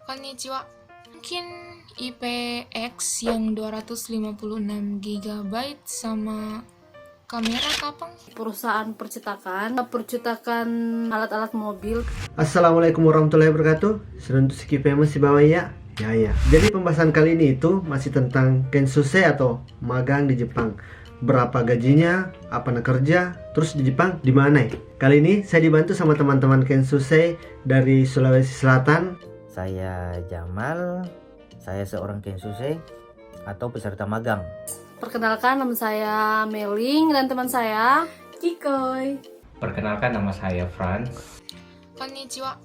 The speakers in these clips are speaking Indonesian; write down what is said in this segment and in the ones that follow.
Konnichiwa. Mungkin IPX yang 256 GB sama kamera kapang. Perusahaan percetakan alat-alat mobil. Assalamualaikum warahmatullahi wabarakatuh. Senang Suki masih bawa ya. Ya. Jadi pembahasan kali ini itu masih tentang Kensusei atau magang di Jepang. Berapa gajinya, apa nak kerja, terus di Jepang di mana? Kali ini saya dibantu sama teman-teman Kensusei dari Sulawesi Selatan. Saya Jamal, saya seorang Kensusei atau peserta magang. Perkenalkan, nama saya Meling dan teman saya Kikoy. Perkenalkan, nama saya Franz. Konnichiwa.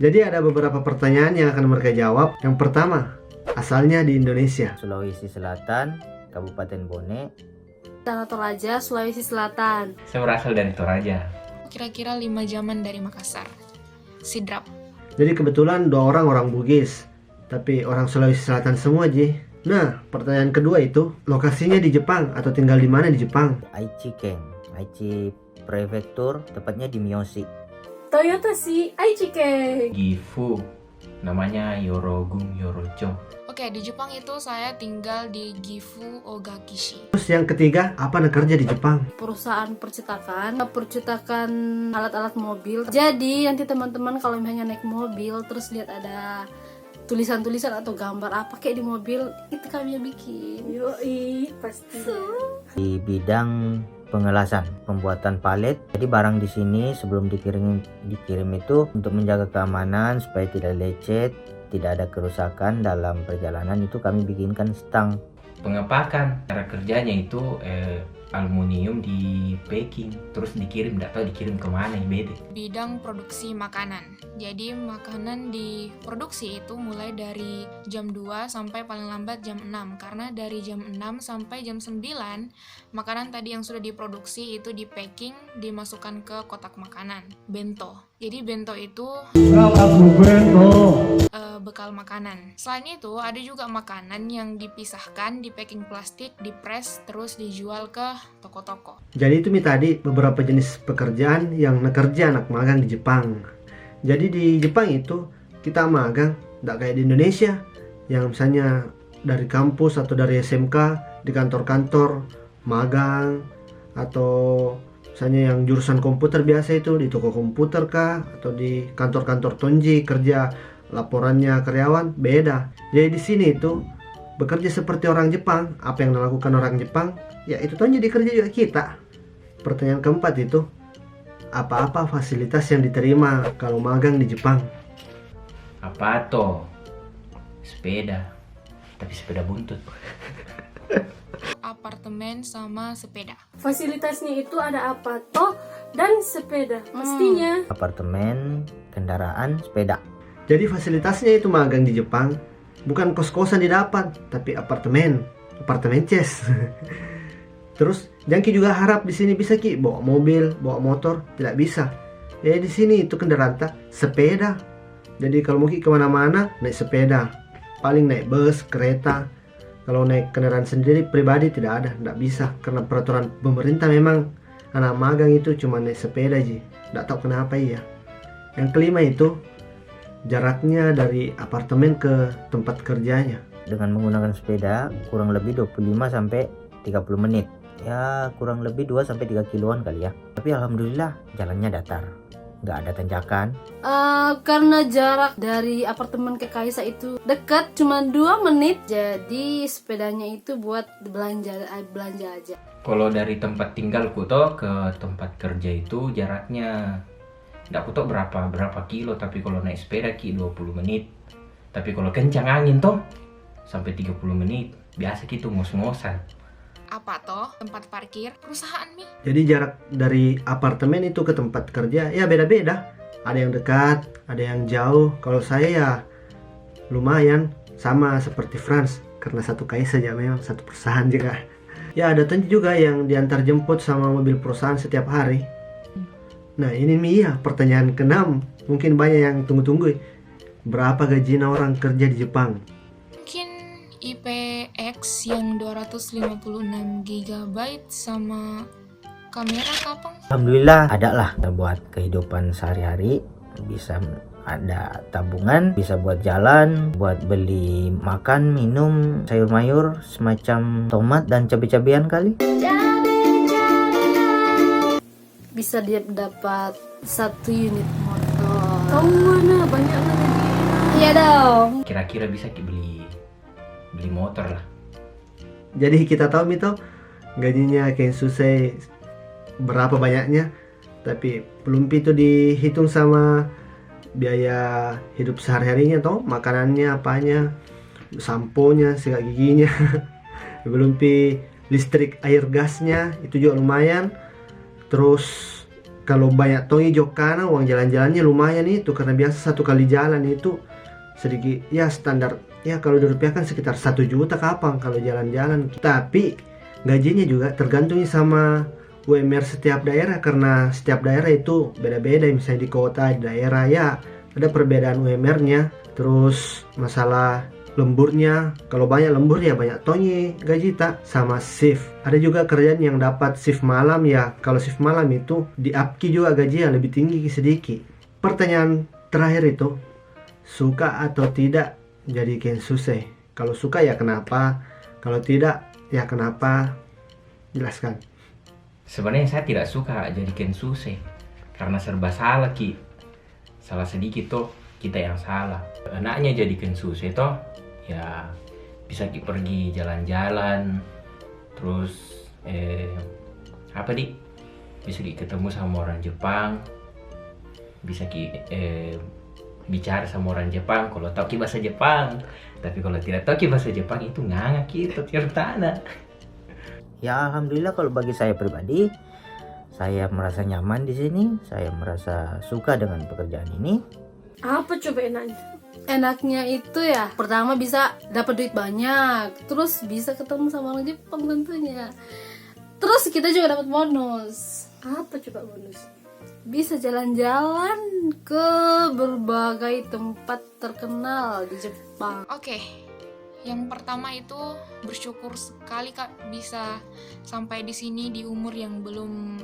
Jadi ada beberapa pertanyaan yang akan mereka jawab. Yang pertama, asalnya di Indonesia. Sulawesi Selatan, Kabupaten Bone. Dan Toraja, Sulawesi Selatan. Saya berasal dari Toraja. Kira-kira 5 jaman dari Makassar. Sidrap. Jadi kebetulan dua orang Bugis, tapi orang Sulawesi Selatan semua Ji. Nah, pertanyaan kedua itu, lokasinya di Jepang atau tinggal di mana di Jepang? Aichi Ken, Aichi Prefektur, tepatnya di Miyoshi. Toyota si Aichike. Gifu, namanya Yorogung Yorocho. Oke, di Jepang itu saya tinggal di Gifu Ogakishi. Terus yang ketiga, apa nak kerja di Jepang? Perusahaan percetakan alat-alat mobil. Jadi nanti teman-teman kalau misalnya naik mobil terus lihat ada tulisan-tulisan atau gambar apa kayak di mobil, itu kami yang bikin. Yoi, pasti. Di bidang pengelasan, pembuatan palet. Jadi barang di sini sebelum dikirim itu untuk menjaga keamanan supaya tidak lecet, tidak ada kerusakan dalam perjalanan, itu kami bikinkan stang. Pengepakan, cara kerjanya itu aluminium di packing, terus dikirim, nggak tahu dikirim kemana, beda. Bidang produksi makanan. Jadi makanan diproduksi itu mulai dari jam 2 sampai paling lambat jam 6. Karena dari jam 6 sampai jam 9, makanan tadi yang sudah diproduksi itu di packing, dimasukkan ke kotak makanan, bento. Jadi bento itu bekal makanan. Selain itu ada juga makanan yang dipisahkan di packing plastik, dipres, terus dijual ke toko-toko. Jadi itu tadi beberapa jenis pekerjaan yang kerja anak magang di Jepang. Jadi di Jepang itu kita magang tidak kayak di Indonesia yang misalnya dari kampus atau dari SMK di kantor-kantor magang, atau misalnya yang jurusan komputer biasa itu di toko komputer kah, atau di kantor-kantor tonji kerja laporannya karyawan, beda. Jadi di sini itu bekerja seperti orang Jepang. Apa yang dilakukan orang Jepang, ya itu tuh jadi kerja juga kita. Pertanyaan keempat itu, apa-apa fasilitas yang diterima kalau magang di Jepang? Apa toh? Sepeda, tapi sepeda buntut. Apartemen sama sepeda. Fasilitasnya itu ada apa toh dan sepeda. Mestinya Apartemen, kendaraan, sepeda. Jadi fasilitasnya itu magang di Jepang bukan kos-kosan didapat, tapi apartemen ces. Terus Jangki juga harap di sini bisa Ki bawa mobil, bawa motor, tidak bisa. Ya di sini itu kendaraan sepeda. Jadi kalau mau Ki kemana-mana naik sepeda, paling naik bus, kereta. Kalau naik kendaraan sendiri pribadi tidak bisa karena peraturan pemerintah memang anak magang itu cuma naik sepeda Ji. Tidak tahu kenapa ya. Yang kelima itu jaraknya dari apartemen ke tempat kerjanya. Dengan menggunakan sepeda kurang lebih 25 sampai 30 menit. Ya kurang lebih 2 sampai 3 kiloan kali ya. Tapi alhamdulillah jalannya datar, nggak ada tanjakan. karena jarak dari apartemen ke Kaisa itu dekat, cuma 2 menit. Jadi sepedanya itu buat belanja aja. Kalau dari tempat tinggalku toh ke tempat kerja itu jaraknya nggak tahu berapa kilo, tapi kalau naik sepeda Ki 20 menit. Tapi kalau kencang angin toh sampai 30 menit. Biasa gitu ngos-ngosan. Apa toh? Tempat parkir perusahaan nih. Jadi jarak dari apartemen itu ke tempat kerja ya beda-beda. Ada yang dekat, ada yang jauh. Kalau saya ya lumayan sama seperti Franz, karena satu kais saja memang satu perusahaan juga. Ya ada juga yang diantar jemput sama mobil perusahaan setiap hari. Nah ini Mia, pertanyaan ke-6. Mungkin banyak yang tunggu-tunggu. Berapa gajinya orang kerja di Jepang? Mungkin IPX yang 256 GB sama kamera kapang. Alhamdulillah ada lah buat kehidupan sehari-hari, bisa ada tabungan, bisa buat jalan, buat beli makan, minum, sayur mayur semacam tomat dan cabai-cabian kali. Bisa dia dapat 1 unit motor. Oh mana banyak lagi. Iya dong. Kira-kira bisa beli motor lah. Jadi kita tahu Mito gajinya Ken Susei berapa banyaknya, tapi belum itu dihitung sama biaya hidup sehari-harinya toh, makanannya apanya, samponya, sikat giginya. Belum listrik air gasnya itu juga lumayan. Terus kalau banyak tongi jokana uang jalan-jalannya lumayan itu, karena biasa 1 kali jalan itu sedikit ya standar ya, kalau dirupiahkan sekitar 1 juta kapan kalau jalan-jalan. Tapi gajinya juga tergantung sama UMR setiap daerah, karena setiap daerah itu beda-beda. Misalnya di kota, di daerah ya ada perbedaan UMR-nya. Terus masalah lemburnya, kalau banyak lembur ya banyak tonyi gaji tak, sama shift. Ada juga kerjaan yang dapat shift malam ya, kalau shift malam itu di upki juga gaji yang lebih tinggi sedikit. Pertanyaan terakhir itu, suka atau tidak jadi Ken Susei? Kalau suka ya kenapa, kalau tidak ya kenapa, jelaskan. Sebenarnya saya tidak suka jadi Ken Susei karena serba salah Ki. Salah sedikit toh kita yang salah. Enaknya jadi Ken Susei toh ya bisa pergi jalan-jalan, terus bisa ketemu sama orang Jepang, bisa bicara sama orang Jepang kalau tahu ki bahasa Jepang. Tapi kalau tidak tahu ki bahasa Jepang itu nganga gitu tirtana. Ya alhamdulillah, kalau bagi saya pribadi, saya merasa nyaman di sini, saya merasa suka dengan pekerjaan ini. Apa coba enaknya? Enaknya itu ya, pertama bisa dapat duit banyak, terus bisa ketemu sama orang Jepang tentunya. Terus kita juga dapat bonus. Apa coba bonus? Bisa jalan-jalan ke berbagai tempat terkenal di Jepang. Oke, yang pertama itu bersyukur sekali Kak bisa sampai di sini di umur yang belum,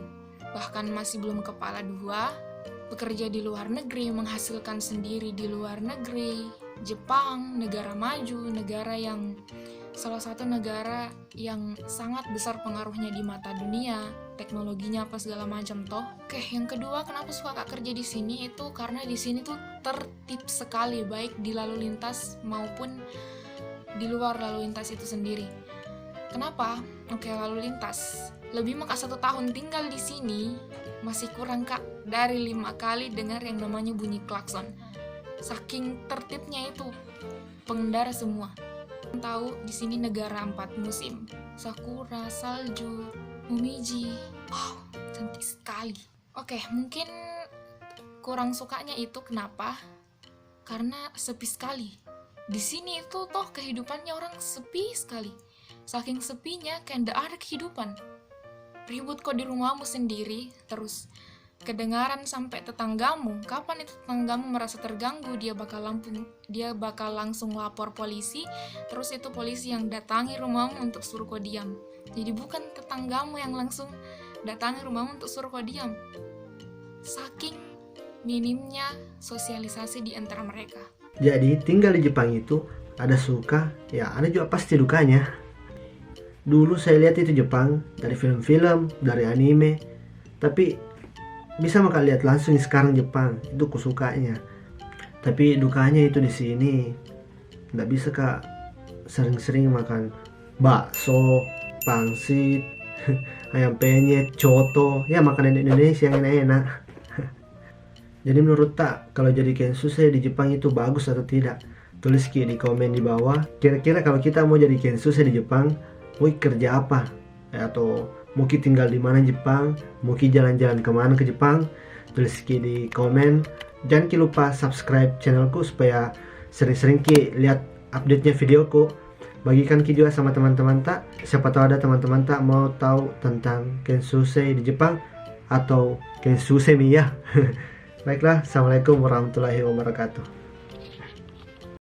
bahkan masih belum kepala 2. Bekerja di luar negeri, menghasilkan sendiri di luar negeri. Jepang, negara maju, negara yang salah satu negara yang sangat besar pengaruhnya di mata dunia, teknologinya apa segala macam toh. Oke, yang kedua kenapa suka Kak kerja di sini itu karena di sini tuh tertib sekali, baik di lalu lintas maupun di luar lalu lintas itu sendiri. Kenapa? Oke, lalu lintas. Lebih maka 1 tahun tinggal di sini masih kurang Kak dari 5 kali dengar yang namanya bunyi klakson. Saking tertibnya itu, pengendara semua. Tahu di sini negara 4 musim, sakura, salju, momiji. Wow, cantik sekali. Oke, mungkin kurang sukanya itu kenapa? Karena sepi sekali. Di sini itu toh kehidupannya orang sepi sekali. Saking sepinya kayak nggak ada kehidupan. Ribut kok di rumahmu sendiri, terus kedengaran sampai tetanggamu. Kapan itu tetanggamu merasa terganggu, dia bakal langsung lapor polisi, terus itu polisi yang datangi rumahmu untuk suruh kau diam. Jadi bukan tetanggamu yang langsung datangi rumahmu untuk suruh kau diam. Saking minimnya sosialisasi di antara mereka. Jadi tinggal di Jepang itu ada suka, ya ada juga pasti dukanya. Dulu saya lihat itu Jepang dari film-film, dari anime, tapi bisa maka lihat langsung sekarang Jepang itu kusukanya. Tapi dukanya itu di sini nggak bisa Kak sering-sering makan bakso, pangsit, ayam penyet, coto, ya makanan Indonesia yang enak. Jadi menurut tak kalau jadi Ken Susei di Jepang itu bagus atau tidak? Tulis di komen di bawah. Kira-kira kalau kita mau jadi Ken Susei di Jepang, mau kerja apa? Atau mau tinggal di mana Jepang? Mau jalan-jalan kemana ke Jepang? Tulis di komen. Jangan lupa subscribe channelku supaya sering-sering lihat update-nya videoku. Bagikan juga sama teman-teman tak. Siapa tahu ada teman-teman tak mau tahu tentang Ken Susei di Jepang atau Ken Susei ya. Baiklah, assalamualaikum warahmatullahi wabarakatuh.